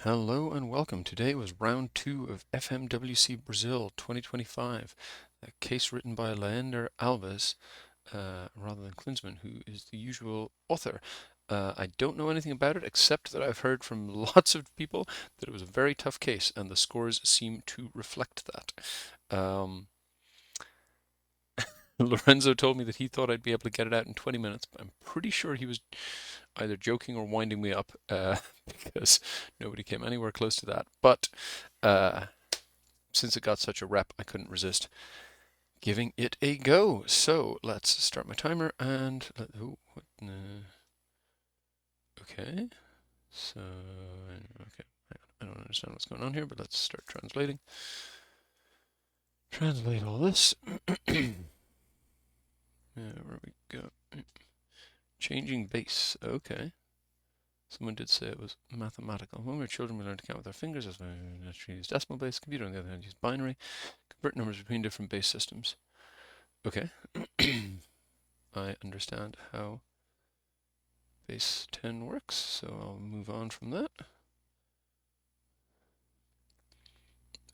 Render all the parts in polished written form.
Hello and welcome. Today was round 2 of FMWC Brazil 2025, a case written by Laennder Alves rather than Klinsmann, who is the usual author. I don't know anything about it except that I've heard from lots of people that it was a very tough case, and the scores seem to reflect that. Lorenzo told me that he thought I'd be able to get it out in 20 minutes, but I'm pretty sure he was either joking or winding me up because nobody came anywhere close to that. But uh, since it got such a rep, I couldn't resist giving it a go. So let's start my timer and okay. So okay, I don't understand what's going on here, but let's start translating. Translate all this. Where we go? Changing base. Okay. Someone did say it was mathematical. When we were children, we learned to count with our fingers. As we naturally use decimal base. Computer, on the other hand, use binary. Convert numbers between different base systems. Okay. I understand how base 10 works, so I'll move on from that.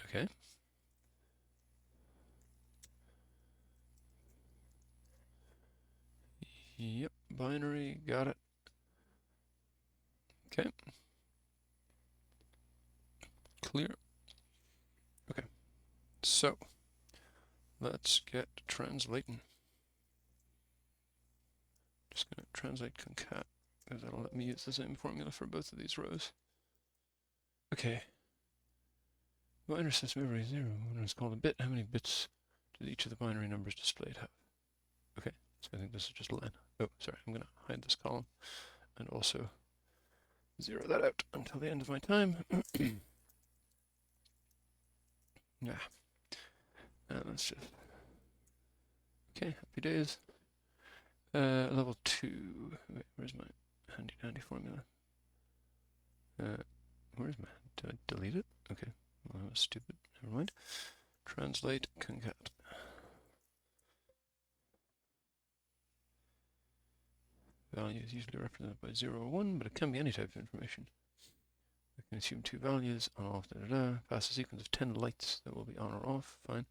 Okay. Yep, binary, got it. Okay. Clear. Okay. So, let's get translating. Just going to translate concat, because that'll let me use the same formula for both of these rows. Okay. Binary system every 0. When it's called a bit, how many bits does each of the binary numbers displayed have? Okay, so I think this is just len. Oh, sorry, I'm going to hide this column and also zero that out until the end of my time. Yeah. And let's just. Okay, happy days. Level 2. Wait, where's my handy dandy formula? Where's my. Did I delete it? Okay, well, that was stupid. Never mind. Translate concat. Value is usually represented by 0 or 1, but it can be any type of information. I can assume two values, on, off, pass a sequence of 10 lights that will be on or off, fine.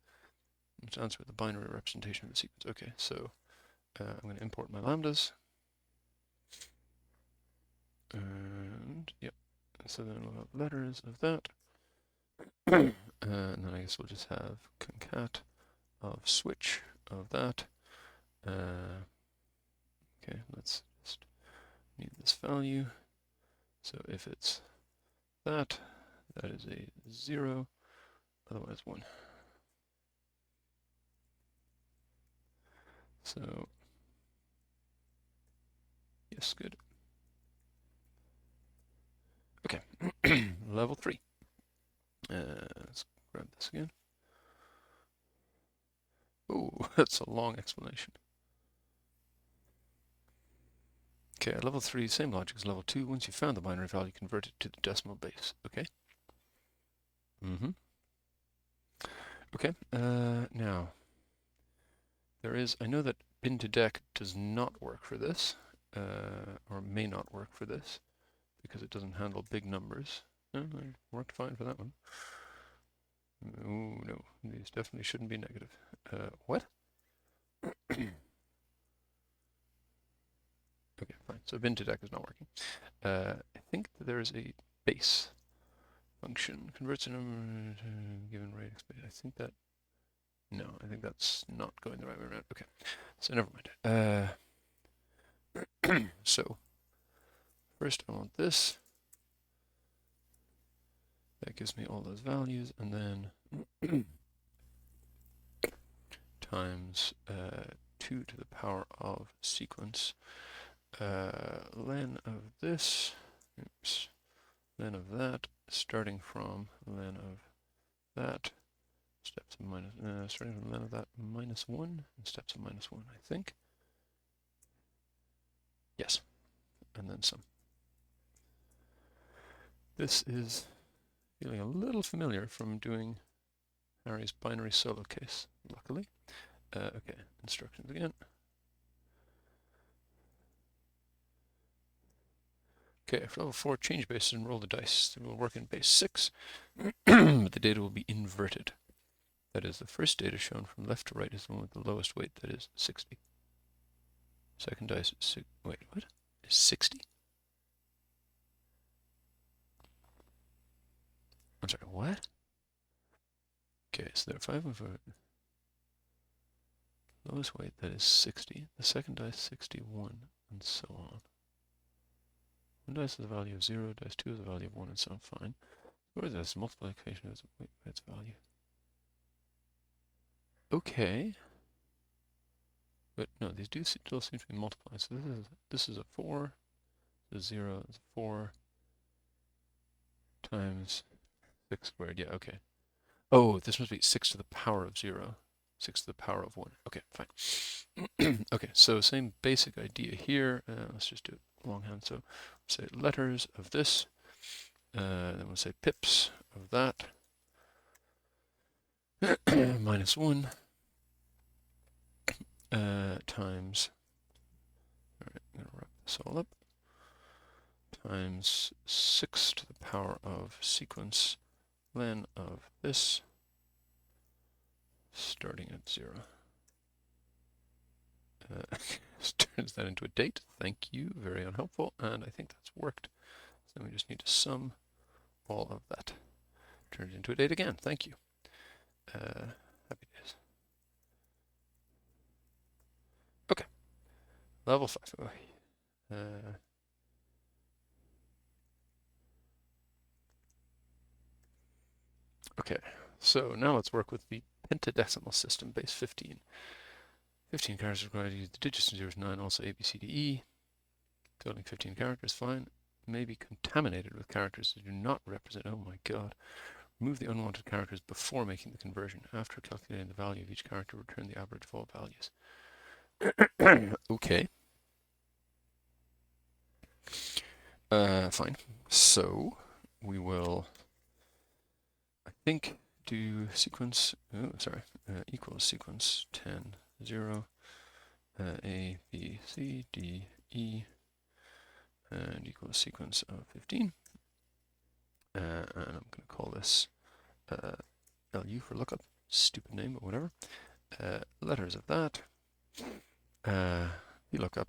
Let's answer with the binary representation of the sequence. Okay, so I'm going to import my lambdas. And, yep, so then we'll have letters of that. And then I guess we'll just have concat of switch of that. Okay, let's just need this value. So if it's that, that is a 0, otherwise 1. So, yes, good. Okay, level 3. Let's grab this again. Oh, that's a long explanation. Okay, at level 3, same logic as level 2. Once you've found the binary value, convert it to the decimal base. Okay. Okay, now, I know that bin to deck does not work for this, or may not work for this, because it doesn't handle big numbers. It worked fine for that one. Oh, no, these definitely shouldn't be negative. What? Okay, fine. So bin to deck is not working. I think that there is a base function. Converts a number to given rate. I think that. No, I think that's not going the right way around. Okay, so never mind. So first I want this. That gives me all those values, and then times 2 to the power of sequence len of this, oops, len of that, starting from len of that, steps of minus, starting from len of that minus 1, and steps of minus 1, I think. Yes, and then some. This is feeling a little familiar from doing Harry's binary solo case, luckily. Okay, instructions again. Okay, for level 4, change base and roll the dice. It will work in base 6, but the data will be inverted. That is, the first data shown from left to right is the one with the lowest weight, that is 60. Second dice is wait, what? Is 60? I'm sorry, what? Okay, so there are 5 of lowest weight, that is 60. The second dice, 61, and so on. One dice is the value of 0, dice 2 is the value of 1, and so on. Fine. Or this multiplication of its value. Okay. But no, these do still seem to be multiplied. So this is a 4, the 0 is 4 times 6 squared. Yeah, okay. Oh, this must be 6 to the power of 0. 6 to the power of 1. Okay, fine. Okay, so same basic idea here. Let's just do it longhand. So say letters of this. Then we'll say pips of that. Minus 1 times, all right, I'm going to wrap this all up, times 6 to the power of sequence len of this, starting at 0. Turns that into a date. Thank you. Very unhelpful. And I think that's worked. So then we just need to sum all of that. Turn it into a date again. Thank you. Happy days. Okay. Level 5. Okay. So now let's work with the pentadecimal system, base 15. 15 characters required to use the digits from 0 to 9, also A, B, C, D, E. Totaling 15 characters, fine. May be contaminated with characters that do not represent, oh my god. Remove the unwanted characters before making the conversion. After calculating the value of each character, return the average of all values. Okay. Fine. So, we will, I think, do sequence, equals sequence 10, 0, A, B, C, D, E, and equals sequence of 15. And I'm going to call this LU for lookup. Stupid name, but whatever. Letters of that. VLOOKUP.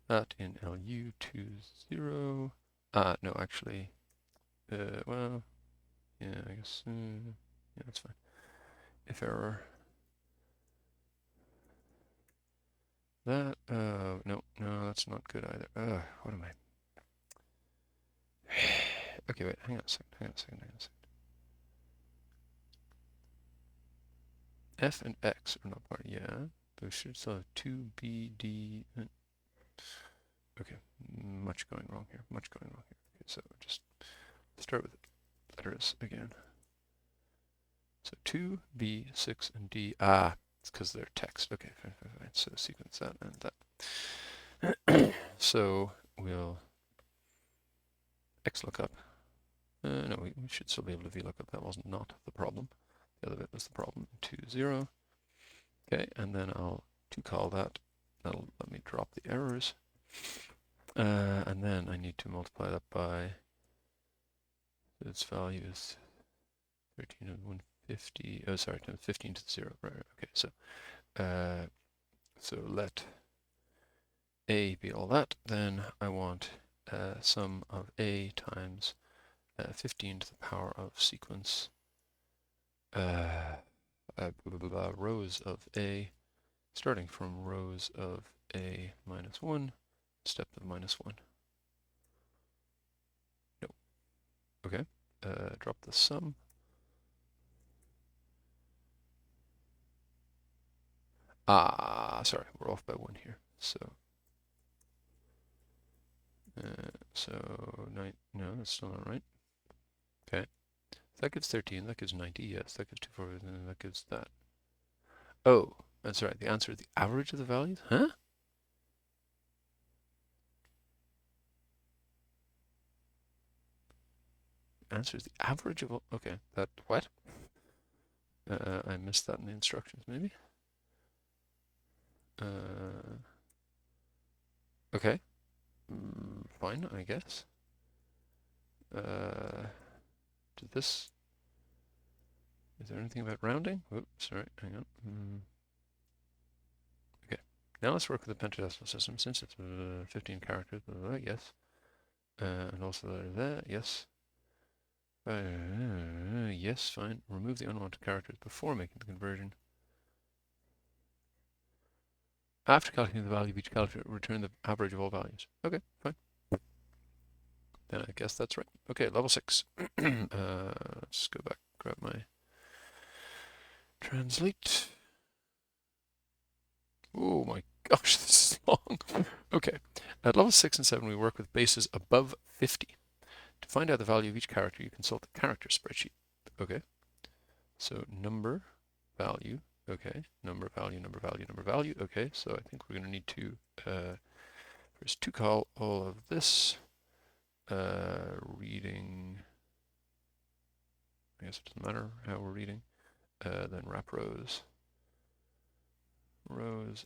That in LU to 0. No, actually. Well, yeah, I guess. Yeah, that's fine. If error. That, no, that's not good either. What am I? Okay, wait, hang on a second. F and X are not part, yeah. But we should still have 2, B, D, and okay, much going wrong here. Okay, so just start with letters again. So 2, B, 6, and D. It's because they're text. Okay, fine. So sequence that and that. So we'll XLOOKUP. No, we should still be able to VLOOKUP. That was not the problem. The other bit was the problem. 2, 0. Okay, and then I'll call that. That'll let me drop the errors. And then I need to multiply that by its value is 13 and 150. Oh, sorry, 15 to the 0. Right. Okay, so let A be all that. Then I want sum of A times 15 to the power of sequence rows of A, starting from rows of A minus 1, step of minus 1. No. Okay. Drop the sum. Sorry, we're off by 1 here. So, no, that's still not right. Okay. That gives 13, that gives 90, yes, that gives 240, and then that gives that. Oh, that's right, the answer is the average of the values? Huh? Answer is the average of all, okay, that, what? I missed that in the instructions, maybe? Okay. fine, I guess. Did this... Is there anything about rounding? Oops, sorry, hang on. Okay, now let's work with the pentadecimal system. Since it's 15 characters, yes. And also there, yes. Yes, fine. Remove the unwanted characters before making the conversion. After calculating the value of each character, return the average of all values. Okay, fine. Then I guess that's right. Okay, level 6. Let's go back, grab my translate. Oh my gosh, this is long. Okay, at level 6 and 7, we work with bases above 50. To find out the value of each character, you consult the character spreadsheet. Okay, so number, value, okay, number, value, number, value, number, value. Okay, so I think we're going to need to first to call all of this. Reading, I guess it doesn't matter how we're reading. Then wrap rows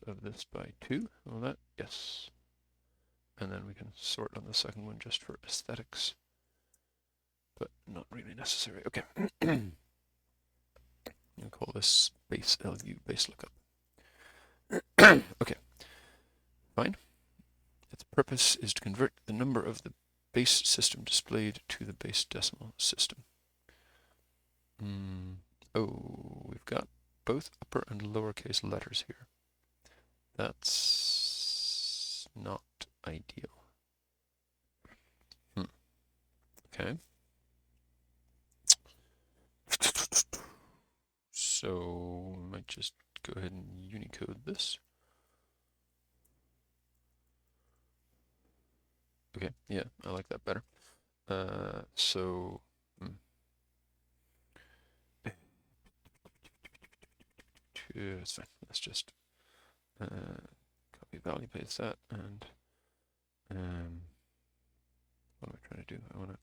of this by 2. Well, that, yes. And then we can sort on the second one just for aesthetics, but not really necessary. Okay. I'll call this base LU, base lookup. Okay, fine. Its purpose is to convert the number of the base system displayed to the base decimal system. Oh, we've got both upper and lowercase letters here. That's not ideal. Okay. So we might just go ahead and Unicode this. Okay, yeah, I like that better. It's fine. Let's just copy value, paste that, and what am I trying to do? I want to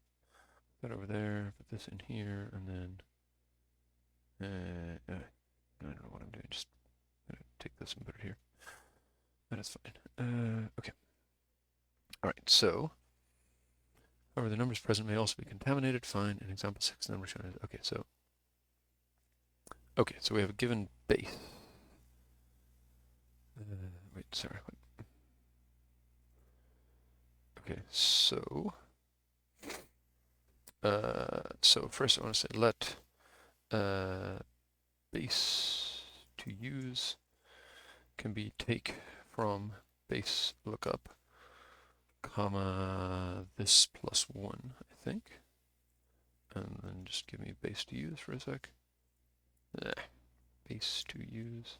put that over there, put this in here, and then I don't know what I'm doing. Just gonna take this and put it here. That is fine. Okay. All right. So, however, the numbers present may also be contaminated. Fine. In example 6, the number shown is okay. So, we have a given base. Wait, sorry. Okay, so first I want to say let base to use can be take from base lookup, comma this plus 1, I think, and then just give me base to use for a sec. Base to use.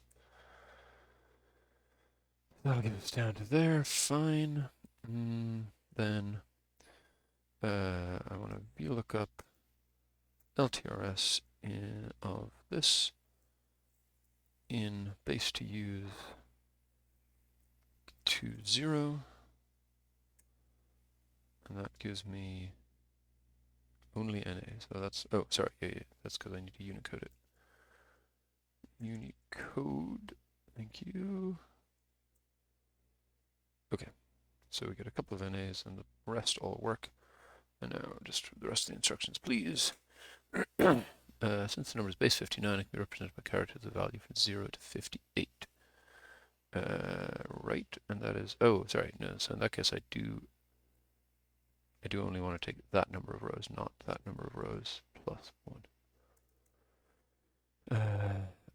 That'll get us down to there. Fine. Then I want to VLOOKUP LTRS of this in base to use to 0, and that gives me only NA. So that's, oh, sorry, yeah, that's because I need to Unicode it. Unicode, thank you. Okay, so we get a couple of NAs and the rest all work. And now just the rest of the instructions, please. Since the number is base 59, it can be represented by characters of value from 0 to 58. Right, and that is, oh, sorry, no, so in that case I do only want to take that number of rows, not that number of rows plus 1.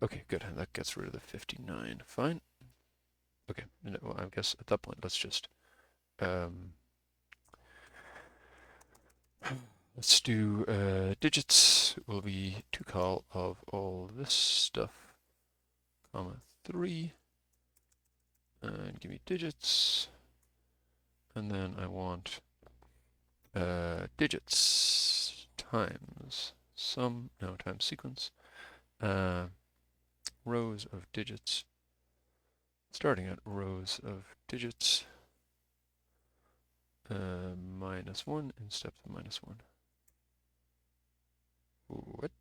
Okay, good, and that gets rid of the 59, fine. Okay, well, I guess at that point, let's just, let's do digits will be to call of all this stuff, comma 3, and give me digits, and then I want digits times sum, no, times sequence, rows of digits, starting at rows of digits, minus 1 in steps of minus 1. What?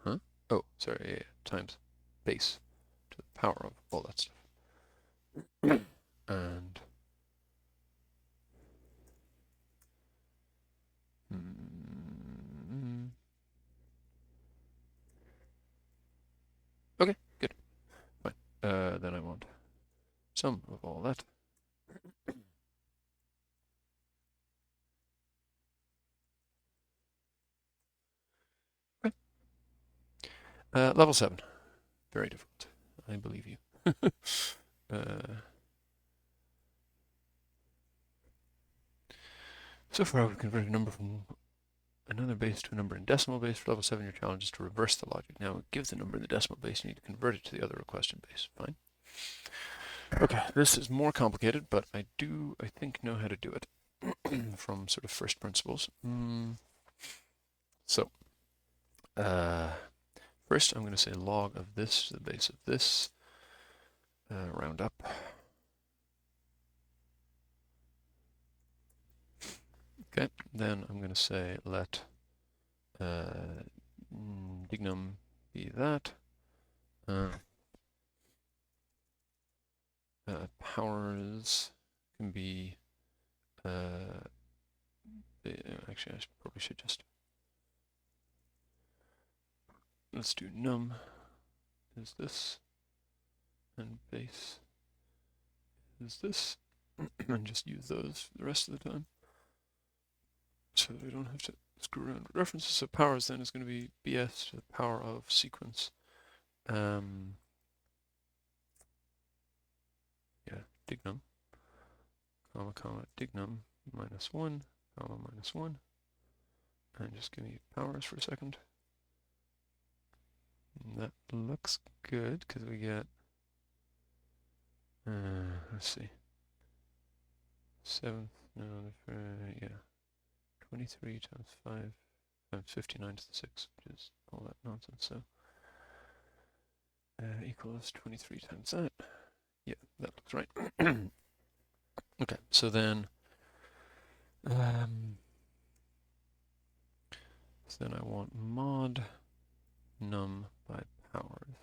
Huh? Oh, sorry, yeah, times base to the power of all that stuff. and okay, good. Fine. Then I want sum of all that. Okay. Level 7. Very difficult. I believe you. So far, we've converted a number from another base to a number in decimal base. For level 7, your challenge is to reverse the logic. Now, give the number in the decimal base, you need to convert it to the other requested base. Fine. Okay, this is more complicated, but I think, know how to do it from sort of first principles. So, first I'm going to say log of this to the base of this, round up. Okay, then I'm going to say let dignum be that. Powers can be, actually I probably should just, let's do num is this, and base is this, and just use those for the rest of the time, so we don't have to screw around with references. So powers then is going to be bs to the power of sequence, yeah, dignum, comma, dignum minus 1, comma, minus 1, and just give me powers for a second. And that looks good, because we get, let's see, 7th, no, yeah, 23 times 5 times 59 to the 6, which is all that nonsense, so equals 23 times that. Yeah, that looks right. Okay, so then, I want mod num by powers.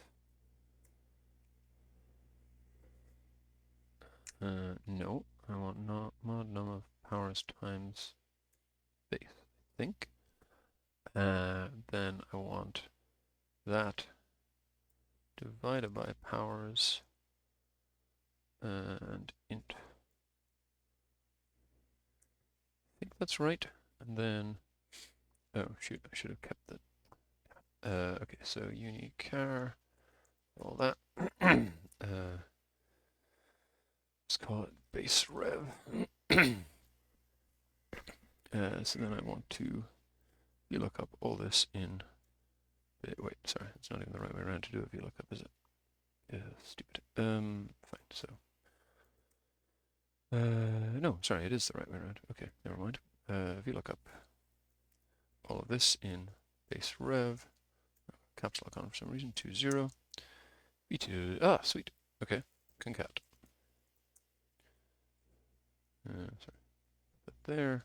No, I want mod num of powers times base, I think. Then I want that divided by powers and int. I think that's right. And then, oh shoot, I should have kept that. Okay, so unichar, all that. Let's call it base rev. So then I want to VLOOKUP all this in, wait, sorry, it's not even the right way around to do a VLOOKUP, is it? Yeah, stupid. Fine, so. No, sorry, it is the right way around. Okay, never mind. VLOOKUP all of this in base rev, caps lock on for some reason, 20, v2, sweet, okay, concat. Sorry, put that there.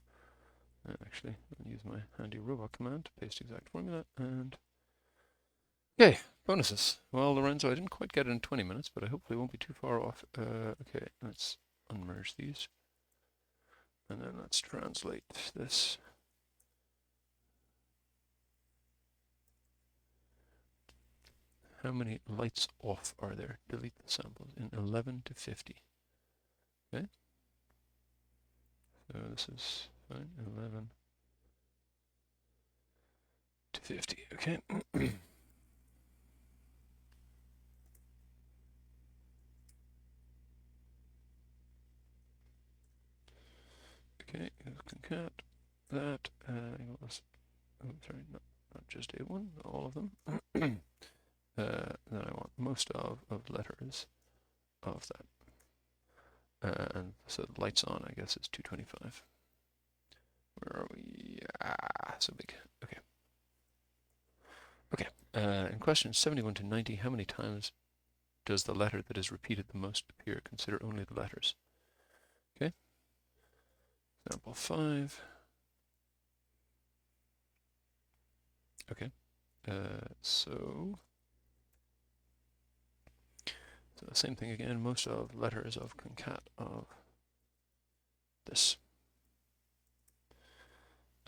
Actually, I'll use my handy robot command to paste exact formula, and okay, bonuses. Well, Lorenzo, I didn't quite get it in 20 minutes, but I hopefully won't be too far off. Okay, let's unmerge these, and then let's translate this. How many lights off are there? Delete the samples in 11 to 50. Okay. So this is fine, 11 to 50. Okay. Okay, concat that equals, oh, sorry, not just A1, all of them. Then I want most of letters of that. And so the lights on, I guess, is 225. Where are we? So big. Okay. Okay. In questions 71 to 90, how many times does the letter that is repeated the most appear? Consider only the letters. Okay. Example 5. Okay. So the same thing again, most of letters of concat of this.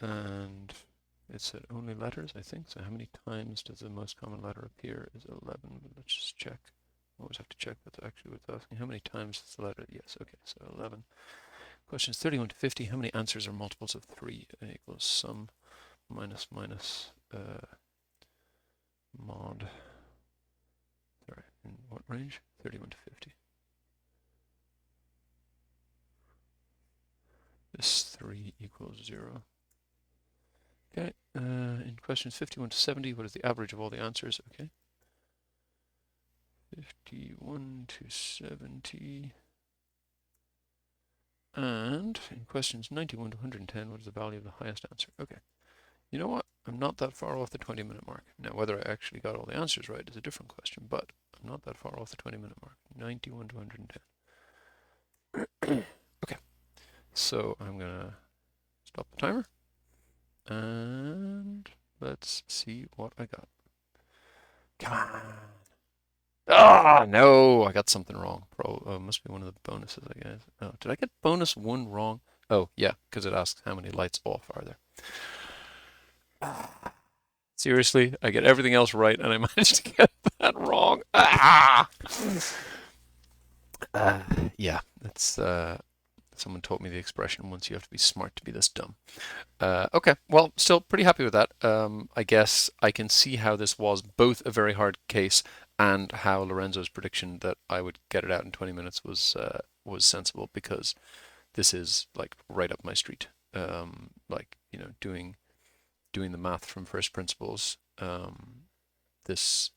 And it said only letters, I think. So how many times does the most common letter appear is 11. Let's just check. Always have to check that's actually what it's asking. How many times is the letter? Yes, okay, so 11. Questions 31 to 50. How many answers are multiples of 3? Equals sum minus mod. Sorry, in what range? 31 to 50. This 3 equals 0. Okay, in questions 51 to 70, what is the average of all the answers? Okay. 51 to 70. And in questions 91 to 110, what is the value of the highest answer? Okay. You know what? I'm not that far off the 20-minute mark. Now, whether I actually got all the answers right is a different question, but I'm not that far off the 20-minute mark. 91 to 110. Okay. So I'm going to stop the timer. And let's see what I got. Come on. Ah, no, I got something wrong. Must be one of the bonuses, I guess. Oh, did I get bonus 1 wrong? Oh, yeah, because it asks how many lights off are there. Seriously, I get everything else right, and I managed to get that wrong. Yeah, that's someone taught me the expression once, you have to be smart to be this dumb. Okay, well, still pretty happy with that. I guess I can see how this was both a very hard case and how Lorenzo's prediction that I would get it out in 20 minutes was sensible, because this is like right up my street. Like, you know, doing the math from first principles. This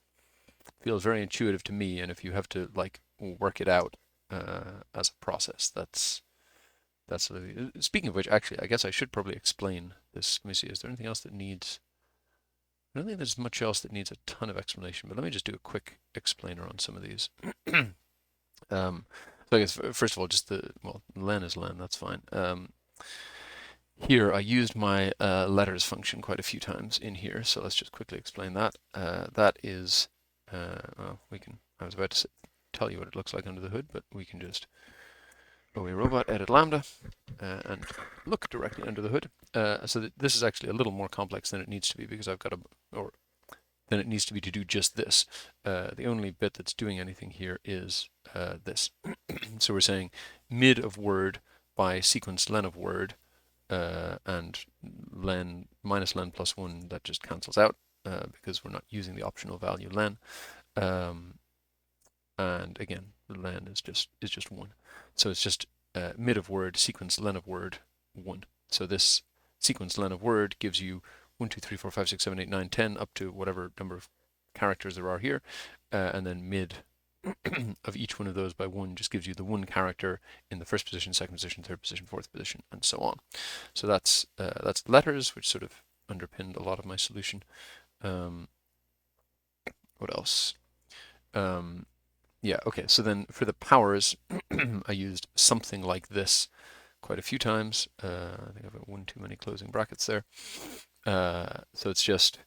feels very intuitive to me, and if you have to like work it out as a process, that's speaking of which, actually, I guess I should probably explain this. Let me see, is there anything else that needs? I don't think there's much else that needs a ton of explanation, but let me just do a quick explainer on some of these. So I guess first of all, just len is len, that's fine. Here I used my letters function quite a few times in here, so let's just quickly explain that. That is, well, I was about to tell you what it looks like under the hood, but we can just OA robot edit lambda and look directly under the hood. So this is actually a little more complex than it needs to be, because I've got than it needs to be to do just this. The only bit that's doing anything here is this. So we're saying mid of word by sequence len of word, and len minus len plus 1, that just cancels out because we're not using the optional value len. And again, len is just 1. So it's just mid of word sequence len of word 1. So this sequence len of word gives you 1, 2, 3, 4, 5, 6, 7, 8, 9, 10, up to whatever number of characters there are here, and then mid of each one of those by 1 just gives you the 1 character in the first position, second position, third position, fourth position, and so on. So that's letters, which sort of underpinned a lot of my solution. What else? Yeah, okay, so then for the powers, I used something like this quite a few times. I think I've got one too many closing brackets there. So it's just,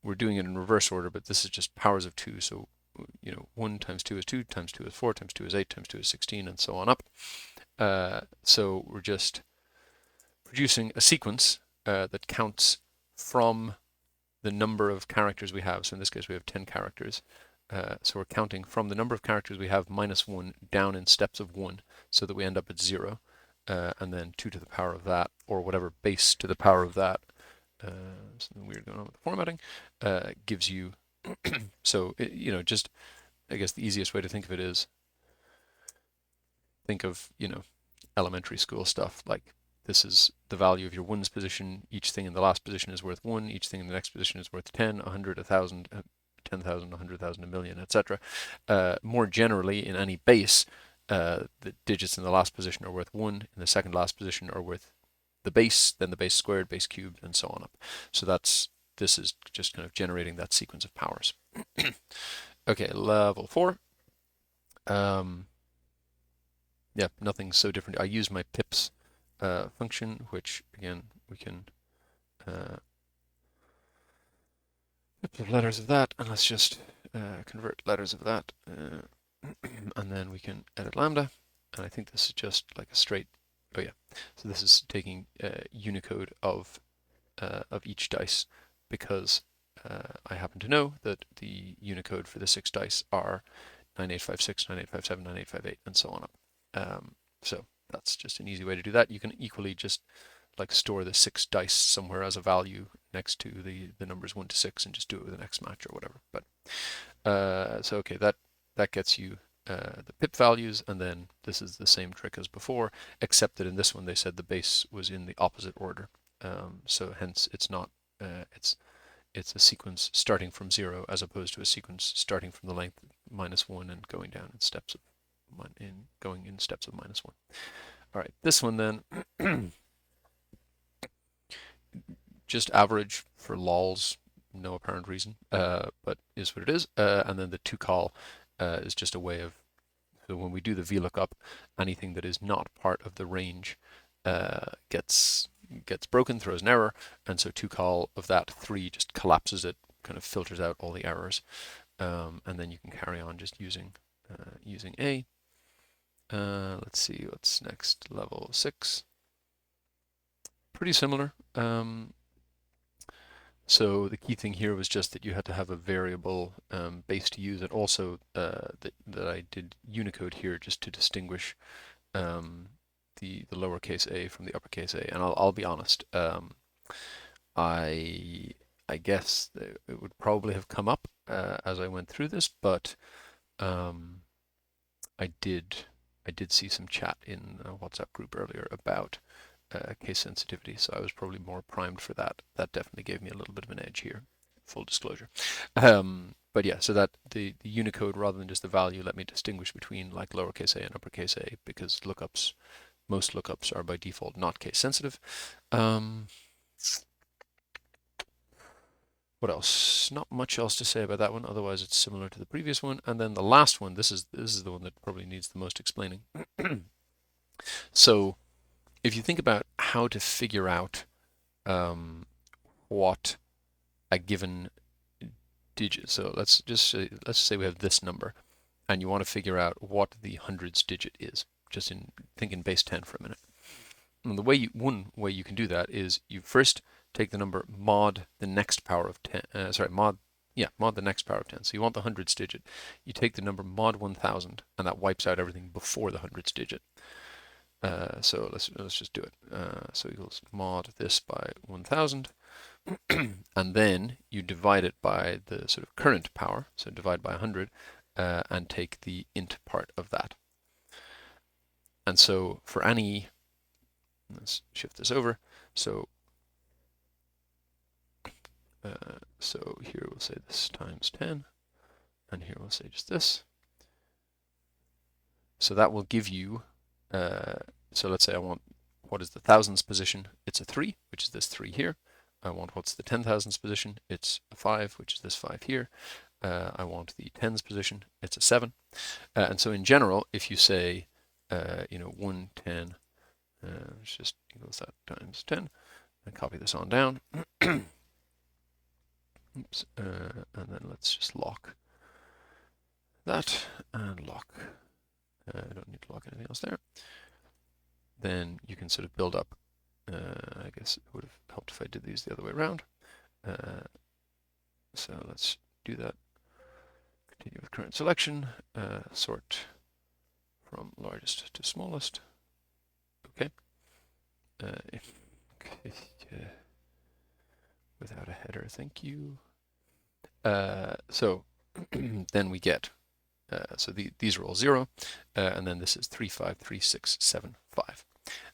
we're doing it in reverse order, but this is just powers of 2. So, you know, 1 times 2 is 2, times 2 is 4, times 2 is 8, times 2 is 16, and so on up. So we're just producing a sequence that counts from the number of characters we have. So in this case, we have 10 characters. So we're counting from the number of characters we have minus 1 down in steps of 1, so that we end up at 0, and then 2 to the power of that, or whatever base to the power of that. Something weird going on with the formatting. Gives you, so, you know, just, I guess the easiest way to think of it is, think of, you know, elementary school stuff. Like, this is the value of your ones position. Each thing in the last position is worth 1. Each thing in the next position is worth 10, 100, 1,000, 10,000, 100,000, a million, etc. More generally, in any base, the digits in the last position are worth 1. In the second last position are worth the base, then the base squared, base cubed, and so on up. So this is just kind of generating that sequence of powers. Okay, level 4. Yeah, nothing so different. I use my pips function, which again we can pip the letters of that, and let's just convert letters of that. and then we can edit lambda, and I think this is just like a straight, oh yeah, so this is taking Unicode of each dice, because I happen to know that the Unicode for the 6 dice are 9856, 9857, 9858, and so on up. So that's just an easy way to do that. You can equally just like store the 6 dice somewhere as a value next to the numbers 1 to 6 and just do it with an X match or whatever. But so okay, that gets you the pip values, and then this is the same trick as before, except that in this one they said the base was in the opposite order. So hence it's not it's a sequence starting from 0 as opposed to a sequence starting from the length -1 and going down in steps of going in steps of -1. All right, this one then just average for lols, no apparent reason, but is what it is. And then the to-call is just a way of, so when we do the VLOOKUP, anything that is not part of the range gets broken, throws an error, and so to-call of that 3 just collapses it, kind of filters out all the errors, and then you can carry on just using A. Let's see what's next. Level 6. Pretty similar. So the key thing here was just that you had to have a variable base to use, and also that I did Unicode here just to distinguish the lowercase a from the uppercase a. And I'll be honest, I guess it would probably have come up as I went through this, but I did see some chat in a WhatsApp group earlier about case sensitivity, so I was probably more primed for that. That definitely gave me a little bit of an edge here, full disclosure. But yeah, so that the Unicode rather than just the value let me distinguish between like lowercase a and uppercase a, because most lookups are by default not case sensitive. What else? Not much else to say about that one, otherwise it's similar to the previous one. And then the last one, this is the one that probably needs the most explaining. So if you think about how to figure out what a given digit, so let's say we have this number, and you want to figure out what the hundreds digit is, just thinking base 10 for a minute. And one way you can do that is you first take the number mod the next power of 10, mod the next power of 10. So you want the hundreds digit. You take the number mod 1000, and that wipes out everything before the hundreds digit. So let's just do it. So equals mod this by 1000, and then you divide it by the sort of current power. So divide by 100, and take the int part of that. And so for any, let's shift this over. So here we'll say this times 10, and here we'll say just this. So that will give you. So let's say I want what is the thousands position. It's a 3, which is this 3 here. I want what's the 10,000s position. It's a 5, which is this 5 here. I want the tens position. It's a 7. And so in general, if you say 1, 10, it's just equals that times 10, and copy this on down. Oops, and then let's just lock that and lock. I don't need to lock anything else there. Then you can sort of build up. I guess it would have helped if I did these the other way around. So let's do that. Continue with current selection. Sort from largest to smallest. Okay. Without a header, thank you. So then we get. So these are all 0, and then this is 3, 5, 3, 6, 7, 5.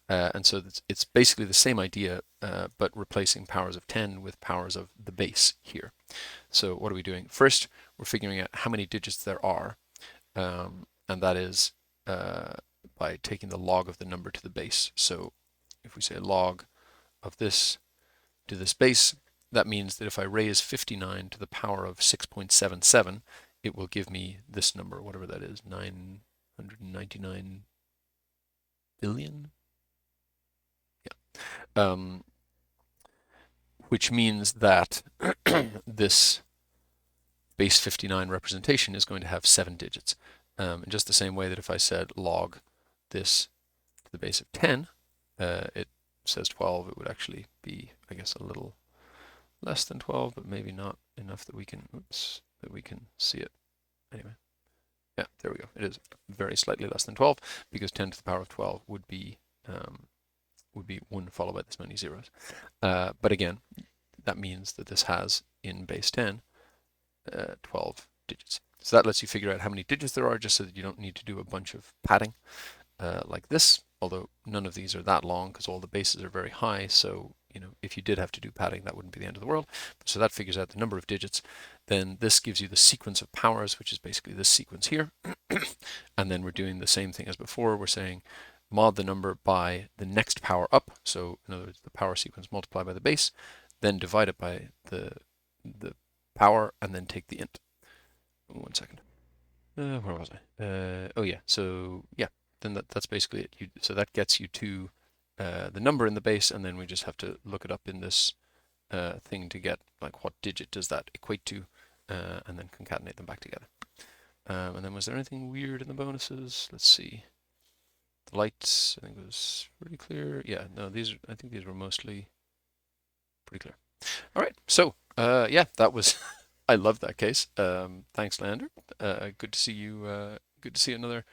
And so it's basically the same idea, but replacing powers of 10 with powers of the base here. So what are we doing? First, we're figuring out how many digits there are, and that is by taking the log of the number to the base. So if we say log of this to this base, that means that if I raise 59 to the power of 6.77, it will give me this number, whatever that is, 999 billion? Yeah. Which means that this base 59 representation is going to have 7 digits. In just the same way that if I said log this to the base of 10, it says 12, it would actually be, I guess, a little less than 12, but maybe not enough that we can, oops, that we can see it. Anyway, yeah, there we go. It is very slightly less than 12 because 10 to the power of 12 would be 1 followed by this many zeros. But again, that means that this has in base 10 12 digits. So that lets you figure out how many digits there are, just so that you don't need to do a bunch of padding like this, although none of these are that long because all the bases are very high. So, if you did have to do padding, that wouldn't be the end of the world. So that figures out the number of digits. Then this gives you the sequence of powers, which is basically this sequence here. And then we're doing the same thing as before. We're saying mod the number by the next power up. So in other words, the power sequence multiplied by the base, then divide it by the power, and then take the int. 1 second. Where was I? Oh yeah. So yeah, then that's basically it. So that gets you to the number in the base, and then we just have to look it up in this thing to get like what digit does that equate to, and then concatenate them back together. And then was there anything weird in the bonuses? Let's see. The lights, I think it was pretty clear. Yeah, no, I think these were mostly pretty clear. All right, so yeah, that was I love that case. Thanks, Laennder. Good to see you. Good to see another,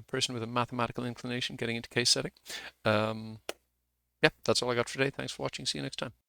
person with a mathematical inclination getting into case setting. Yeah, that's all I got for today. Thanks for watching. See you next time.